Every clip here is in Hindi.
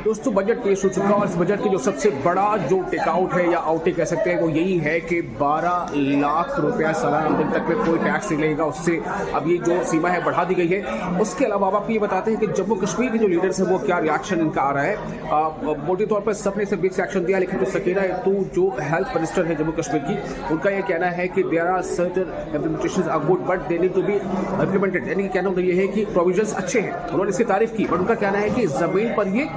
दोस्तों बजट पेश हो चुका और इस बजट की जो सबसे बड़ा जो टेकआउट है या आउटे कह सकते हैं वो यही है कि 12 लाख रुपया सालाना आमदनी तक में कोई टैक्स नहीं लगेगा। उससे अब ये जो सीमा है बढ़ा दी गई है। उसके अलावा आप ये बताते हैं कि जम्मू कश्मीर के जो लीडर्स हैं वो क्या रिएक्शन इनका आ रहा है। मोटे तौर पर सबने से बिग एक्शन दिया, लेकिन जो सकीना तो जो हेल्थ मिनिस्टर है जम्मू कश्मीर की, उनका ये कहना है कि there are certain implementations are good but they need to be implemented. यानी कहना मतलब ये है कि प्रोविजंस अच्छे हैं, उन्होंने इसकी तारीफ की, बट उनका कहना है कि जमीन पर ये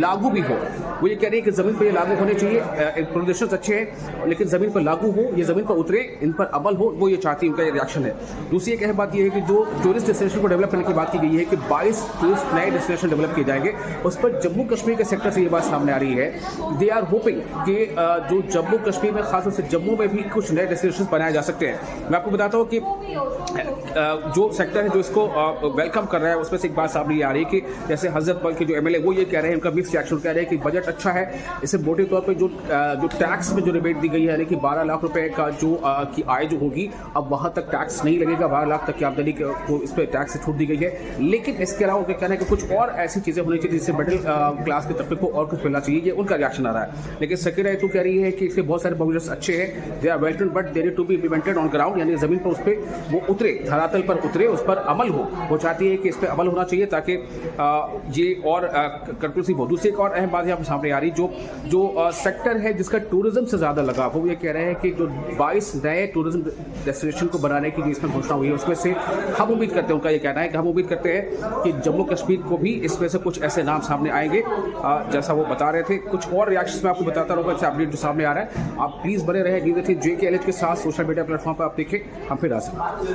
लागू भी हो। वो ये कह रहे हैं कि जमीन पर ये लागू होने चाहिए, प्रोविजंस अच्छे हैं लेकिन जमीन पर लागू हो, ये जमीन पर उतरे, इन पर अमल हो, वो ये चाहती है, उनका ये रिएक्शन है। दूसरी एक अहम बात ये है कि जो टूरिस्ट डेस्टिनेशन को डेवलप करने की बात की गई है कि 22 टूरिस्ट नए डेस्टिनेशन डेवलप किए जाएंगे, उस पर जम्मू कश्मीर के सेक्टर से ये बात सामने आ रही है। दे आर होपिंग कि जो जम्मू कश्मीर में खासतौर से जम्मू में भी कुछ नए डेस्टिनेशन बनाए जा सकते हैं। मैं आपको बताता हूँ कि जो सेक्टर है जो इसको वेलकम कर रहा है उसमें से एक बात सामने आ रही है कि जैसे हजरतबल के जो एमएलए वो ये कह रहे हैं, उनका मिक्स रिएक्शन कह रहे हैं कि बजट अच्छा है, इसे मोटे तौर पर जो टैक्स में जो रिबेट दी गई है यानी कि 12 लाख रुपए का जो की आय जो होगी अब वहां तक टैक्स नहीं लगेगा, 12 लाख तक की आमदनी को इस पर टैक्स से छूट दी गई है। लेकिन इसके अलावा उनका कहना है कि कुछ और ऐसी चीजें होनी चाहिए जिससे मिडिल क्लास के तबके को और कुछ मिलना चाहिए, ये उनका रिएक्शन आ रहा है। लेकिन सकीना तो कह रही है कि इसके बहुत सारे प्रोविजंस अच्छे हैं, they are well done but they need to be implemented on ground, यानी जमीन पर उस पर वो उतरे, धरातल पर उतरे, उस पर अमल हो। वो चाहती है कि इस पर अमल होना चाहिए ताकि ये और कंक्लूसिव हो। दूसरी एक और अहम बात यहाँ पर सामने आ रही, जो सेक्टर है जिसका टूरिज्म से ज्यादा लगा, वो ये कह रहे हैं कि जो 22 नए टूरिज्म डेस्टिनेशन को बनाने की इसमें घोषणा हुई है उसमें से हम उम्मीद करते हैं, उनका ये कहना है कि हम उम्मीद करते हैं कि जम्मू कश्मीर को भी इसमें से कुछ ऐसे नाम सामने आएंगे जैसा वो बता रहे थे। कुछ और रिएक्शंस में आपको बताता रहूँगा, ऐसे अपडेट जो सामने आ रहा है। आप प्लीज बने रहे JKLH के साथ सोशल मीडिया प्लेटफॉर्म पर, आप देखें हम फिर आ सकते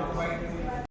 हैं।